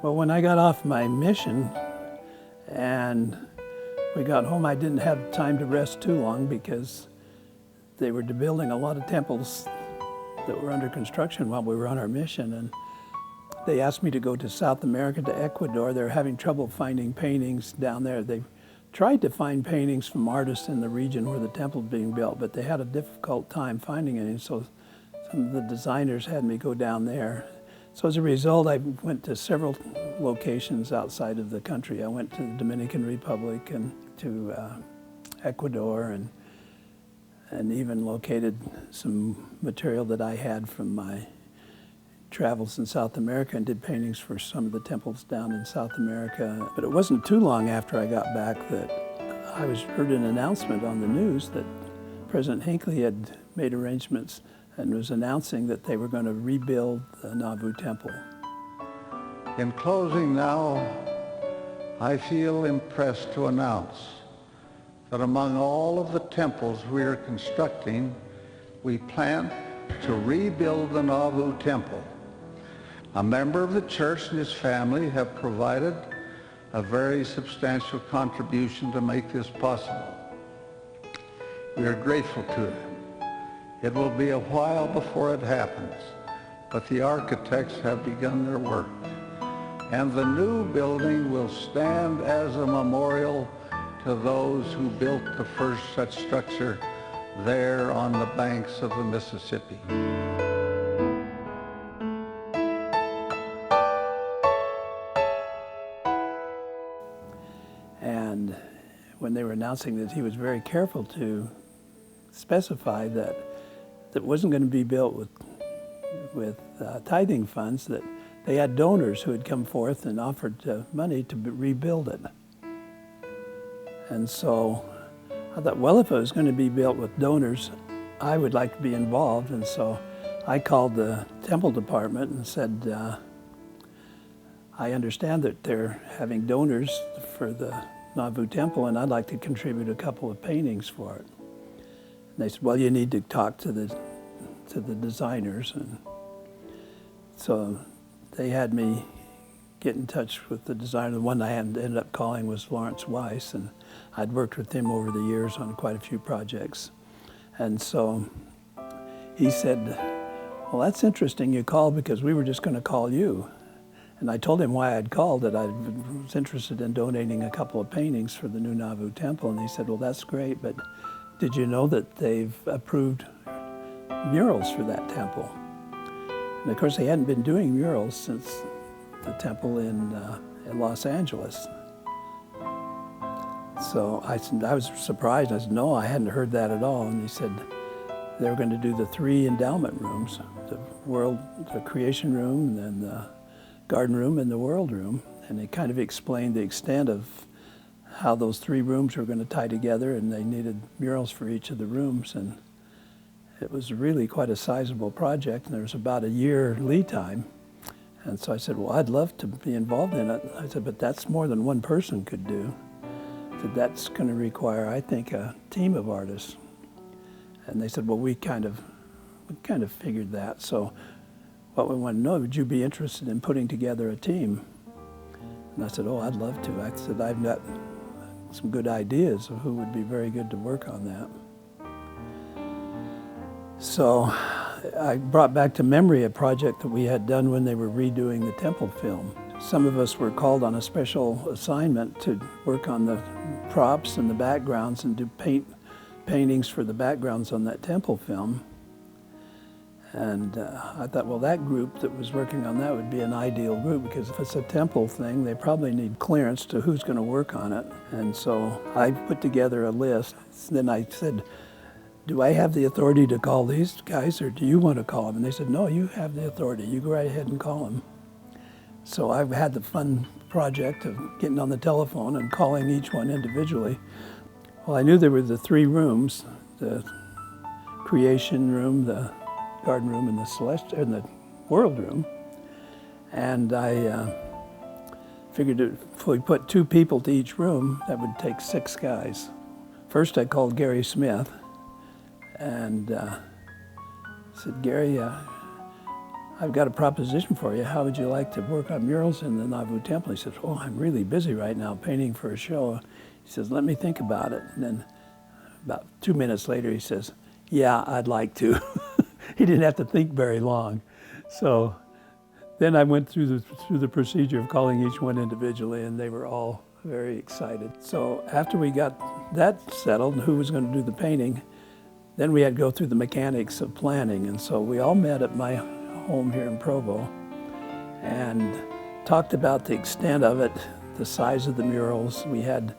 Well, when I got off my mission and we got home, I didn't have time to rest too long because they were building a lot of temples that were under construction while we were on our mission. And they asked me to go to South America, to Ecuador. They're having trouble finding paintings down there. They tried to find paintings from artists in the region where the temple was being built, but they had a difficult time finding any. So some of the designers had me go down there. So as a result, I went to several locations outside of the country. I went to the Dominican Republic and to Ecuador, and even located some material that I had from my travels in South America and did paintings for some of the temples down in South America. But it wasn't too long after I got back that I heard an announcement on the news that President Hinckley had made arrangements and was announcing that they were going to rebuild the Nauvoo temple. In closing now, I feel impressed to announce that among all of the temples we are constructing, we plan to rebuild the Nauvoo temple. A member of the church and his family have provided a very substantial contribution to make this possible. We are grateful to them. It will be a while before it happens, but the architects have begun their work, and the new building will stand as a memorial to those who built the first such structure there on the banks of the Mississippi. And when they were announcing that, he was very careful to specify that it wasn't going to be built with tithing funds, that they had donors who had come forth and offered money to rebuild it. And so I thought, well, if it was going to be built with donors, I would like to be involved. And so I called the temple department and said, I understand that they're having donors for the Nauvoo temple, and I'd like to contribute a couple of paintings for it. And they said, well, you need to talk to the designers. And so they had me get in touch with the designer. The one I ended up calling was Lawrence Weiss, and I'd worked with him over the years on quite a few projects. And so he said, well, that's interesting you called, because we were just going to call you. And I told him why I'd called, that I was interested in donating a couple of paintings for the new Nauvoo temple. And he said, well, that's great, but did you know that they've approved murals for that temple? And of course, they hadn't been doing murals since the temple in Los Angeles. So I was surprised. I said, no, I hadn't heard that at all. And he said they were going to do the 3 endowment rooms, the creation room, and then the garden room and the world room. And they kind of explained the extent of how those 3 rooms were going to tie together, and they needed murals for each of the rooms. And it was really quite a sizable project, and there was about a year lead time. And so I said, well, I'd love to be involved in it. I said, but that's more than one person could do. I said, that's going to require, I think, a team of artists. And they said, well, we kind of figured that. So what we want to know, would you be interested in putting together a team? And I said, oh, I'd love to. I said, I've got some good ideas of who would be very good to work on that. So I brought back to memory a project that we had done when they were redoing the temple film. Some of us were called on a special assignment to work on the props and the backgrounds and do paintings for the backgrounds on that temple film. And I thought, well, that group that was working on that would be an ideal group, because if it's a temple thing, they probably need clearance to who's going to work on it. And so I put together a list. Then I said, do I have the authority to call these guys, or do you want to call them? And they said, no, you have the authority. You go right ahead and call them. So I've had the fun project of getting on the telephone and calling each one individually. Well, I knew there were the 3 rooms, the creation room, the garden room, and the world room. And I figured if we put 2 people to each room, that would take 6 guys. First I called Gary Smith and said, Gary, I've got a proposition for you. How would you like to work on murals in the Nauvoo temple? He says, oh, I'm really busy right now painting for a show. He says, let me think about it. And then about 2 minutes later, he says, yeah, I'd like to. He didn't have to think very long. So then I went through the procedure of calling each one individually, and they were all very excited. So after we got that settled, who was going to do the painting, then we had to go through the mechanics of planning. And so we all met at my home here in Provo and talked about the extent of it, the size of the murals. We had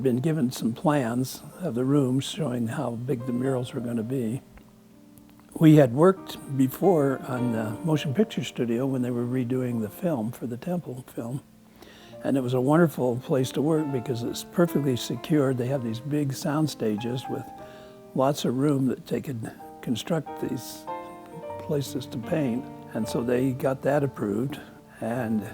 been given some plans of the rooms showing how big the murals were going to be. We had worked before on the motion picture studio when they were redoing the film for the temple film. And it was a wonderful place to work because it's perfectly secured. They have these big sound stages with lots of room that they could construct these places to paint. And so they got that approved, and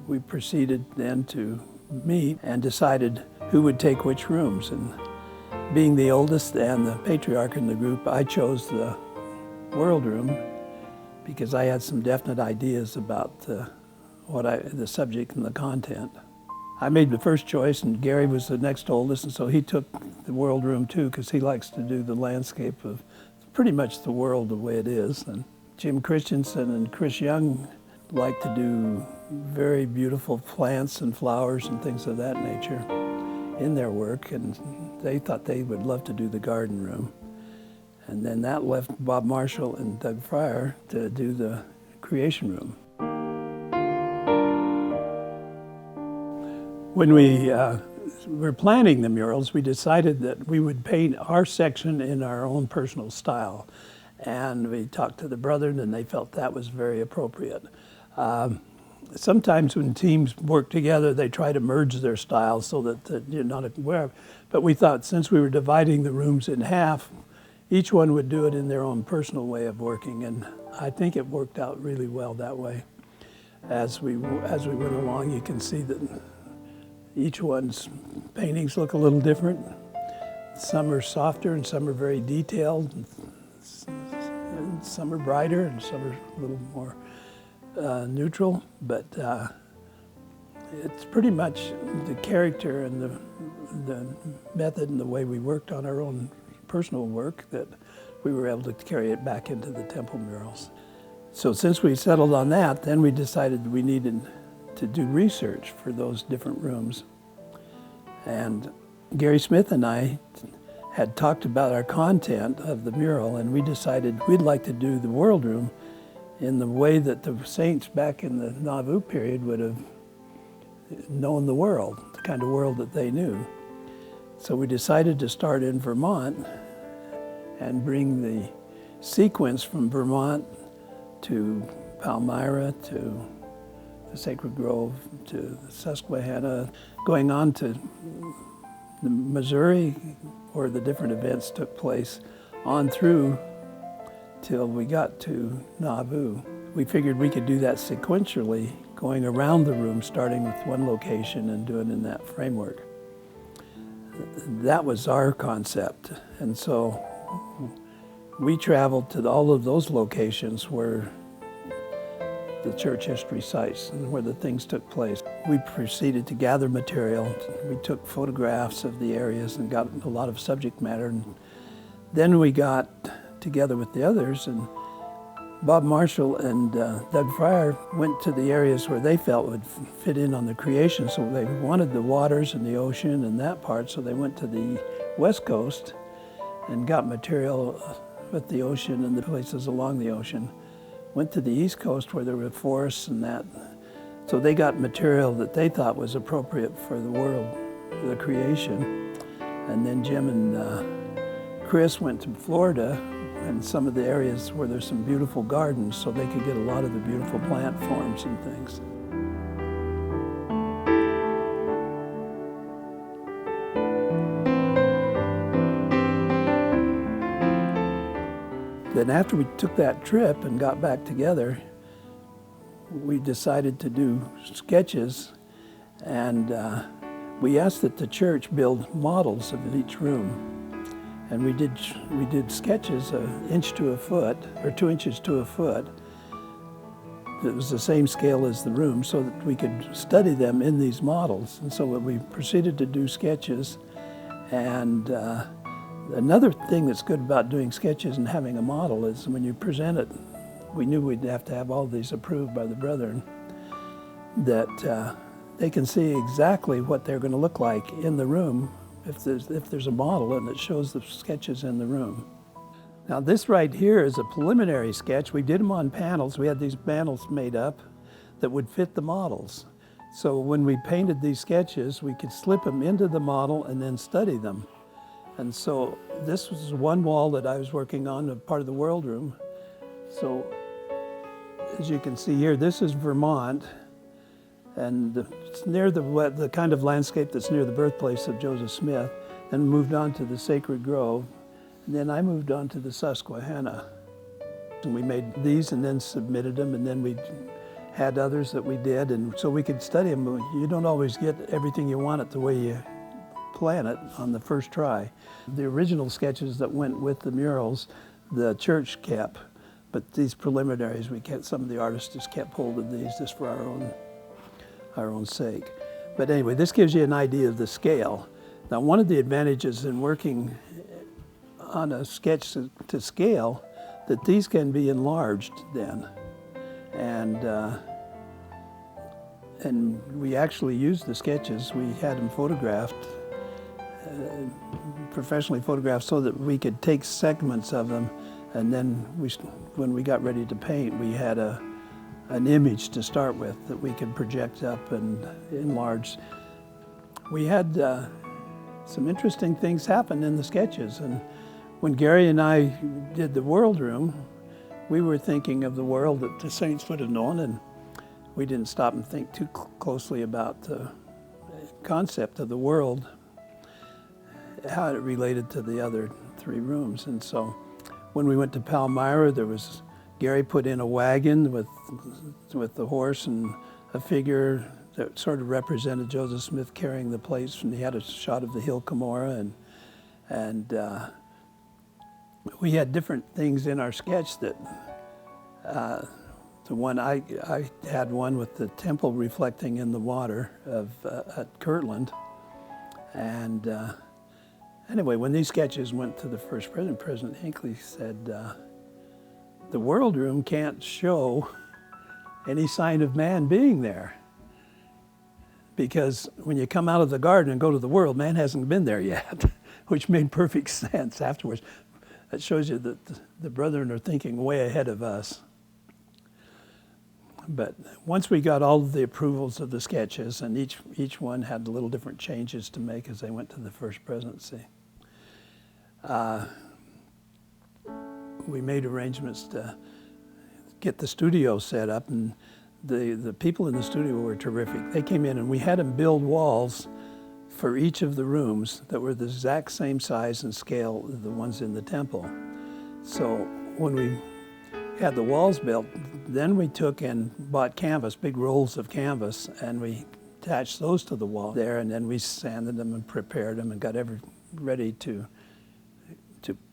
we proceeded then to meet and decided who would take which rooms. And being the oldest and the patriarch in the group, I chose the world room because I had some definite ideas about the subject and the content. I made the first choice, and Gary was the next oldest, and so he took the world room too, because he likes to do the landscape of pretty much the world the way it is. And Jim Christensen and Chris Young like to do very beautiful plants and flowers and things of that nature in their work, and they thought they would love to do the garden room. And then that left Bob Marshall and Doug Fryer to do the creation room. When we were planning the murals, we decided that we would paint our section in our own personal style. And we talked to the brethren, and they felt that was very appropriate. Sometimes when teams work together, they try to merge their styles so that you're not aware of. But we thought since we were dividing the rooms in half, each one would do it in their own personal way of working. And I think it worked out really well that way. As we went along, you can see that each one's paintings look a little different. Some are softer and some are very detailed. And some are brighter and some are a little more neutral. But it's pretty much the character and the method and the way we worked on our own personal work that we were able to carry it back into the temple murals. So since we settled on that, then we decided we needed to do research for those different rooms. And Gary Smith and I had talked about our content of the mural, and we decided we'd like to do the world room in the way that the saints back in the Nauvoo period would have known the world, the kind of world that they knew. So we decided to start in Vermont and bring the sequence from Vermont to Palmyra, to the Sacred Grove, to the Susquehanna, going on to the Missouri, where the different events took place, on through till we got to Nauvoo. We figured we could do that sequentially, going around the room, starting with one location and doing it in that framework. That was our concept. And so we traveled to all of those locations where the church history sites and where the things took place. We proceeded to gather material. We took photographs of the areas and got a lot of subject matter. And then we got together with the others, and Bob Marshall and Doug Fryer went to the areas where they felt would fit in on the creation. So they wanted the waters and the ocean and that part, so they went to the West Coast and got material with the ocean and the places along the ocean. Went to the East Coast where there were forests and that. So they got material that they thought was appropriate for the world, the creation. And then Jim and Chris went to Florida and some of the areas where there's some beautiful gardens, so they could get a lot of the beautiful plant forms and things. Then after we took that trip and got back together, we decided to do sketches, and we asked that the church build models of each room. And we did sketches 1 inch to a foot, or 2 inches to a foot. It was the same scale as the room, so that we could study them in these models. And so we proceeded to do sketches. And another thing that's good about doing sketches and having a model is when you present it, we knew we'd have to have all these approved by the brethren, that they can see exactly what they're going to look like in the room if there's a model and it shows the sketches in the room. Now this right here is a preliminary sketch. We did them on panels. We had these panels made up that would fit the models. So when we painted these sketches, we could slip them into the model and then study them. And so this was one wall that I was working on, a part of the world room. So as you can see here, this is Vermont, and it's near the kind of landscape that's near the birthplace of Joseph Smith, and moved on to the Sacred Grove. And then I moved on to the Susquehanna. And we made these and then submitted them, and then we had others that we did, and so we could study them. You don't always get everything you want it the way you plan it on the first try. The original sketches that went with the murals, the church kept, but these preliminaries, some of the artists just kept hold of these just for our own sake. But anyway, this gives you an idea of the scale. Now, one of the advantages in working on a sketch to scale, that these can be enlarged then. And we actually used the sketches. We had them photographed, professionally photographed, so that we could take segments of them, and then when we got ready to paint, we had an image to start with that we could project up and enlarge. We had some interesting things happen in the sketches, and when Gary and I did the world room, we were thinking of the world that the saints would have known, and we didn't stop and think too closely about the concept of the world, how it related to the other 3 rooms. And so when we went to Palmyra, Gary put in a wagon with the horse and a figure that sort of represented Joseph Smith carrying the plates, and he had a shot of the hill Cumorah, and we had different things in our sketch that, the one I had one with the temple reflecting in the water at Kirtland. And anyway, when these sketches went to the first president, President Hinckley said, the world room can't show any sign of man being there, because when you come out of the garden and go to the world, man hasn't been there yet, which made perfect sense afterwards. That shows you that the brethren are thinking way ahead of us. But once we got all of the approvals of the sketches, and each one had little different changes to make as they went to the first presidency, we made arrangements to get the studio set up, and the people in the studio were terrific. They came in and we had them build walls for each of the rooms that were the exact same size and scale as the ones in the temple. So when we had the walls built, then we took and bought canvas, big rolls of canvas, and we attached those to the wall there, and then we sanded them and prepared them and got ready to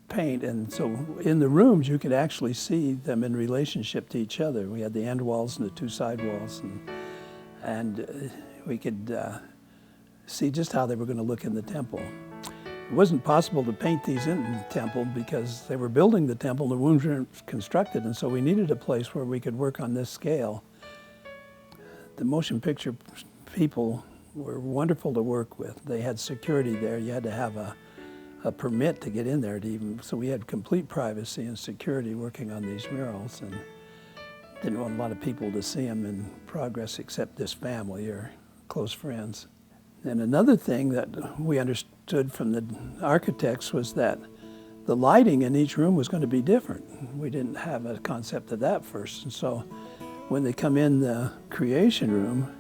paint. And so in the rooms, you could actually see them in relationship to each other. We had the end walls and the 2 side walls, and we could see just how they were going to look in the temple. It wasn't possible to paint these in the temple because they were building the temple, the rooms weren't constructed, and so we needed a place where we could work on this scale. The motion picture people were wonderful to work with. They had security there. You had to have a permit to get in there so we had complete privacy and security working on these murals, and didn't want a lot of people to see them in progress except this family or close friends. And another thing that we understood from the architects was that the lighting in each room was going to be different. We didn't have a concept of that first. And so when they come in the creation room,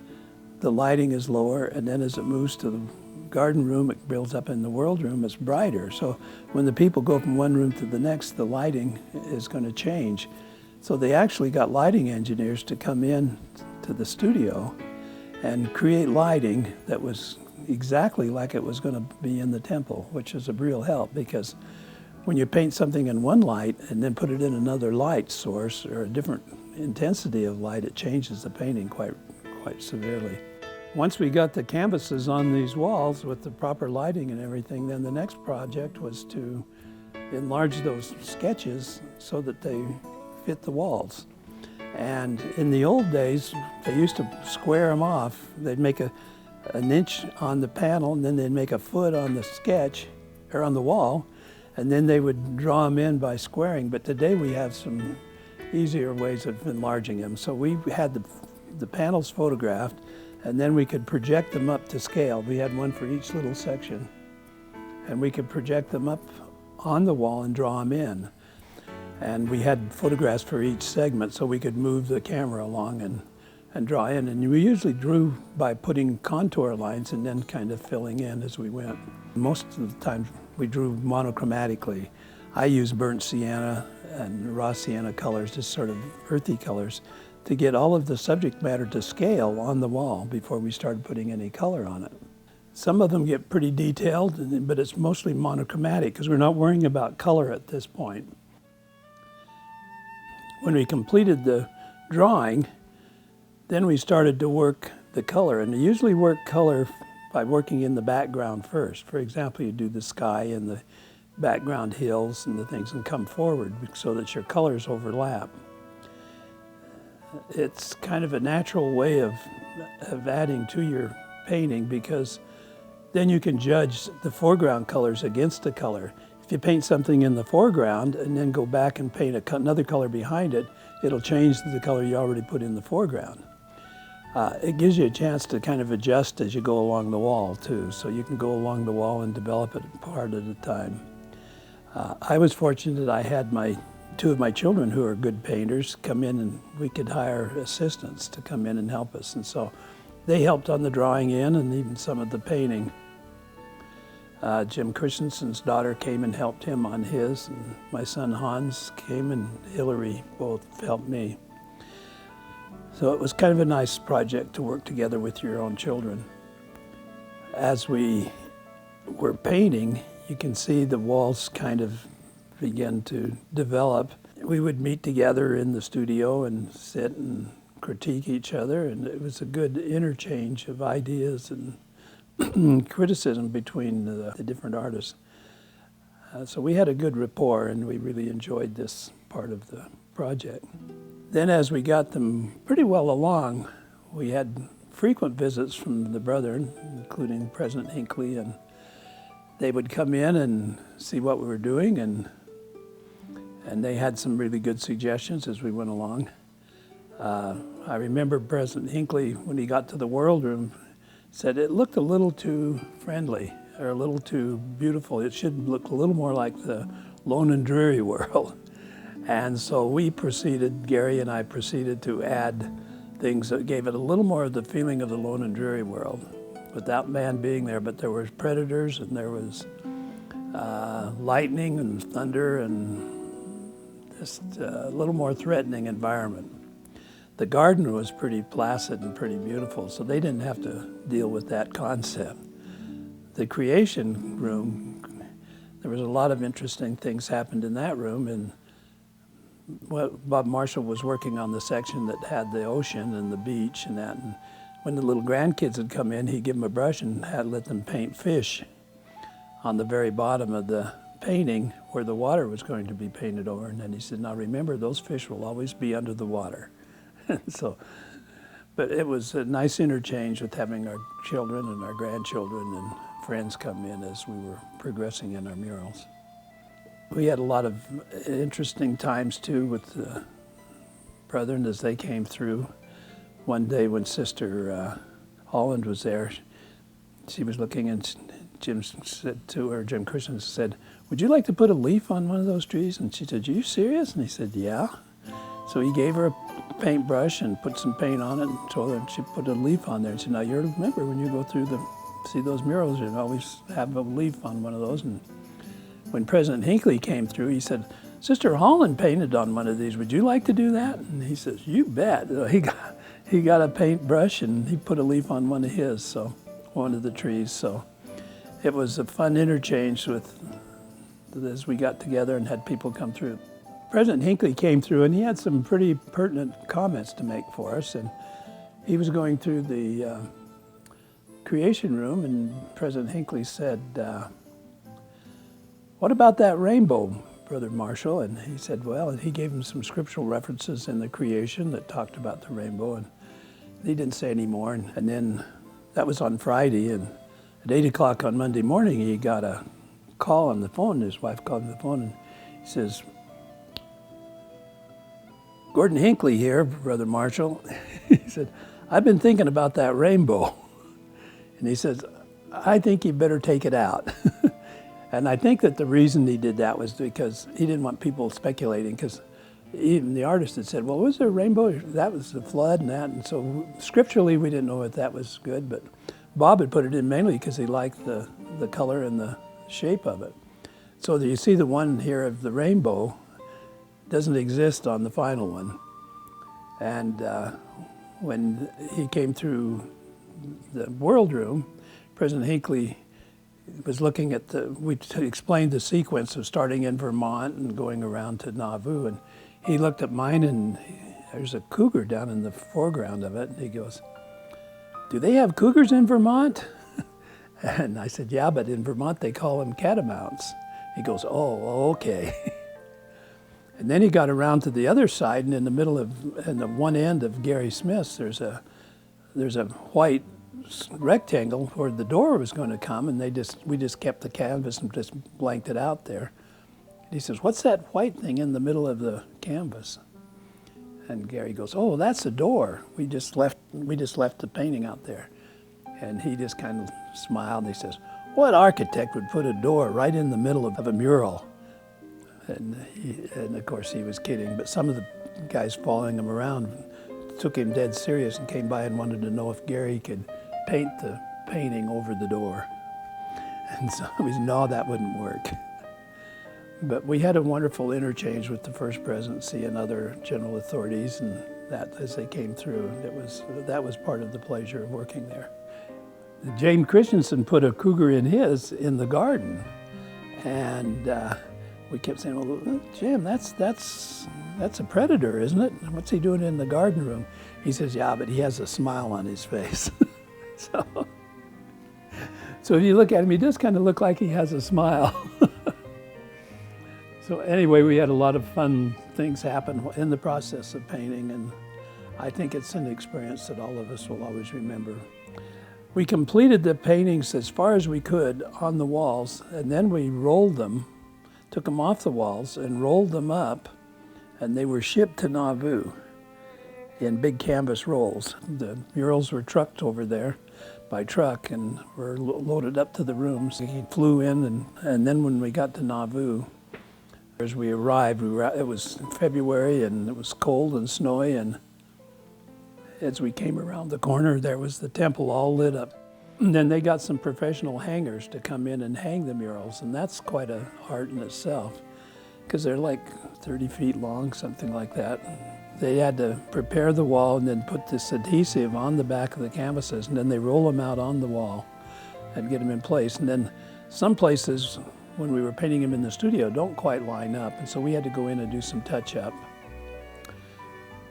the lighting is lower, and then as it moves to the garden room, it builds up in the world room, it's brighter. So when the people go from one room to the next, the lighting is going to change. So they actually got lighting engineers to come in to the studio and create lighting that was exactly like it was going to be in the temple, which is a real help, because when you paint something in one light and then put it in another light source or a different intensity of light, it changes the painting quite severely. Once we got the canvases on these walls with the proper lighting and everything, then the next project was to enlarge those sketches so that they fit the walls. And in the old days, they used to square them off. They'd make an inch on the panel, and then they'd make a foot on the sketch, or on the wall, and then they would draw them in by squaring. But today we have some easier ways of enlarging them. So we had the panels photographed, and then we could project them up to scale. We had one for each little section, and we could project them up on the wall and draw them in. And we had photographs for each segment, so we could move the camera along and draw in. And we usually drew by putting contour lines and then kind of filling in as we went. Most of the time we drew monochromatically. I used burnt sienna and raw sienna colors, just sort of earthy colors, to get all of the subject matter to scale on the wall before we started putting any color on it. Some of them get pretty detailed, but it's mostly monochromatic because we're not worrying about color at this point. When we completed the drawing, then we started to work the color, and you usually work color by working in the background first. For example, you do the sky and the background hills and the things and come forward so that your colors overlap. It's kind of a natural way of adding to your painting, because then you can judge the foreground colors against the color. If you paint something in the foreground and then go back and paint another color behind it, it'll change the color you already put in the foreground. It gives you a chance to kind of adjust as you go along the wall too, so you can go along the wall and develop it part at a time. I was fortunate that I had two of my children who are good painters come in, and we could hire assistants to come in and help us, and so they helped on the drawing in and even some of the painting. Jim Christensen's daughter came and helped him on his, and my son Hans came, and Hillary both helped me. So it was kind of a nice project to work together with your own children. As we were painting, you can see the walls kind of begin to develop. We would meet together in the studio and sit and critique each other, and it was a good interchange of ideas and criticism between the different artists. So we had a good rapport, and we really enjoyed this part of the project. Then as we got them pretty well along, we had frequent visits from the Brethren, including President Hinckley, and they would come in and see what we were doing, and they had some really good suggestions as we went along. I remember President Hinckley, when he got to the World Room, said it looked a little too friendly or a little too beautiful. It should look a little more like the lone and dreary world. And so we proceeded, Gary and I proceeded to add things that gave it a little more of the feeling of the lone and dreary world, without man being there. But there were predators, and there was lightning and thunder, and just a little more threatening environment. The garden was pretty placid and pretty beautiful, so they didn't have to deal with that concept. The creation room, there was a lot of interesting things happened in that room, and Bob Marshall was working on the section that had the ocean and the beach and that, and when the little grandkids would come in, he'd give them a brush and let them paint fish on the very bottom of the painting where the water was going to be painted over, and then he said, now remember, those fish will always be under the water. So, but it was a nice interchange with having our children and our grandchildren and friends come in as we were progressing in our murals. We had a lot of interesting times too with the Brethren as they came through. One day when Sister Holland was there, she was looking, and Jim said to her, Jim Christensen said, would you like to put a leaf on one of those trees? And she said, are you serious? And he said, yeah. So he gave her a paintbrush and put some paint on it and told her she put a leaf on there. And she said, now you remember when you go through see those murals, you always have a leaf on one of those. And when President Hinckley came through, he said, Sister Holland painted on one of these. Would you like to do that? And he says, you bet. So he got a paintbrush and he put a leaf on one of his, so one of the trees. So it was a fun interchange with as we got together and had people come through. President Hinckley came through and he had some pretty pertinent comments to make for us. And he was going through the creation room and President Hinckley said, "What about that rainbow, Brother Marshall?" And he said, well, and he gave him some scriptural references in the creation that talked about the rainbow. And he didn't say any more. And then that was on Friday. And at 8 o'clock on Monday morning, he got a call on the phone. His wife called him on the phone and he says, "Gordon Hinckley here, Brother Marshall." He said, "I've been thinking about that rainbow." And he says, "I think you better take it out." And I think that the reason he did that was because he didn't want people speculating, because even the artist had said, "Well, was there a rainbow? That was the flood and that." And so scripturally, we didn't know if that was good, but Bob had put it in mainly because he liked the color and the shape of it. So that you see the one here of the rainbow doesn't exist on the final one. And when he came through the World Room, President Hinckley was looking at we explained the sequence of starting in Vermont and going around to Nauvoo, and he looked at mine and there's a cougar down in the foreground of it, and he goes, "Do they have cougars in Vermont?" And I said, "Yeah, but in Vermont they call them catamounts." He goes, "Oh, okay." And then he got around to the other side, and in the middle of, in the one end of Gary Smith's, there's a white rectangle where the door was going to come, and we just kept the canvas and just blanked it out there. And he says, "What's that white thing in the middle of the canvas?" And Gary goes, "Oh, that's a door. We just left the painting out there." And he just kind of smiled and he says, "What architect would put a door right in the middle of a mural?" And of course he was kidding, but some of the guys following him around took him dead serious and came by and wanted to know if Gary could paint the painting over the door. And so he said, "No, that wouldn't work." But we had a wonderful interchange with the First Presidency and other general authorities, and that as they came through, that was part of the pleasure of working there. James Christensen put a cougar in the garden, and we kept saying, "Well, Jim, that's a predator, isn't it? What's he doing in the garden room?" He says, "Yeah, but he has a smile on his face." So if you look at him, he does kind of look like he has a smile. So anyway, we had a lot of fun things happen in the process of painting, and I think it's an experience that all of us will always remember. We completed the paintings as far as we could on the walls, and then we rolled them, took them off the walls and rolled them up, and they were shipped to Nauvoo in big canvas rolls. The murals were trucked over there by truck and were loaded up to the rooms. He flew in, and then when we got to Nauvoo, as we arrived, it was February and it was cold and snowy, and as we came around the corner, there was the temple all lit up. And then they got some professional hangers to come in and hang the murals, and that's quite an art in itself, because they're like 30 feet long, something like that. They had to prepare the wall and then put this adhesive on the back of the canvases, and then they roll them out on the wall and get them in place. And then some places, when we were painting them in the studio, don't quite line up, and so we had to go in and do some touch-up.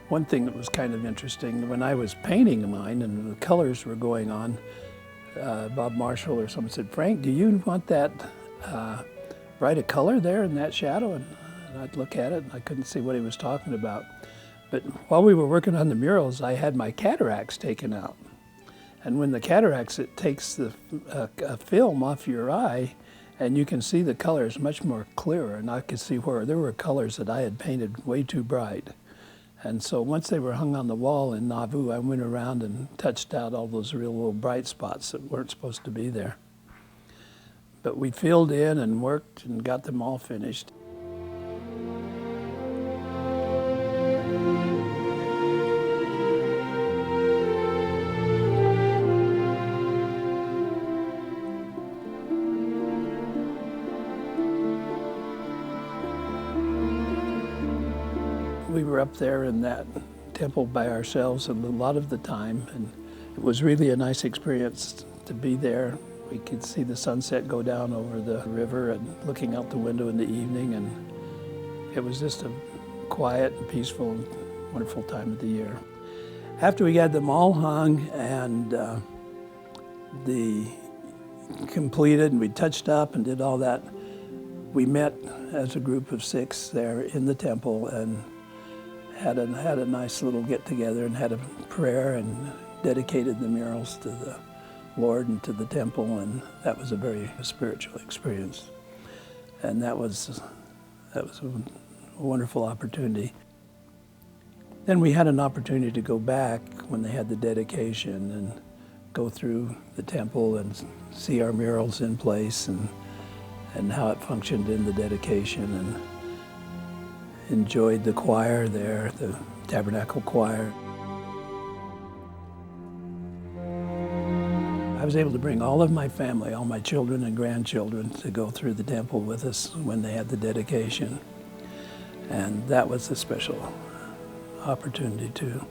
One thing that was kind of interesting, when I was painting mine and the colors were going on, Bob Marshall or someone said, "Frank, do you want that bright a color there in that shadow?" And I'd look at it and I couldn't see what he was talking about. But while we were working on the murals, I had my cataracts taken out. And when the cataracts, it takes a film off your eye, and you can see the colors much more clearer. And I could see where there were colors that I had painted way too bright. And so once they were hung on the wall in Nauvoo, I went around and touched out all those real little bright spots that weren't supposed to be there. But we filled in and worked and got them all finished. We were up there in that temple by ourselves a lot of the time, and it was really a nice experience to be there We could see the sunset go down over the river and looking out the window in the evening, and it was just a quiet and peaceful and wonderful time of the year. After we got them all hung and completed and we touched up and did all that, we met as a group of 6 there in the temple and had a nice little get together and had a prayer and dedicated the murals to the Lord and to the temple, and that was a very spiritual experience. And that was a wonderful opportunity. Then we had an opportunity to go back when they had the dedication and go through the temple and see our murals in place and how it functioned in the dedication, and enjoyed the choir there, the tabernacle choir. I was able to bring all of my family, all my children and grandchildren, to go through the temple with us when they had the dedication. And that was a special opportunity too.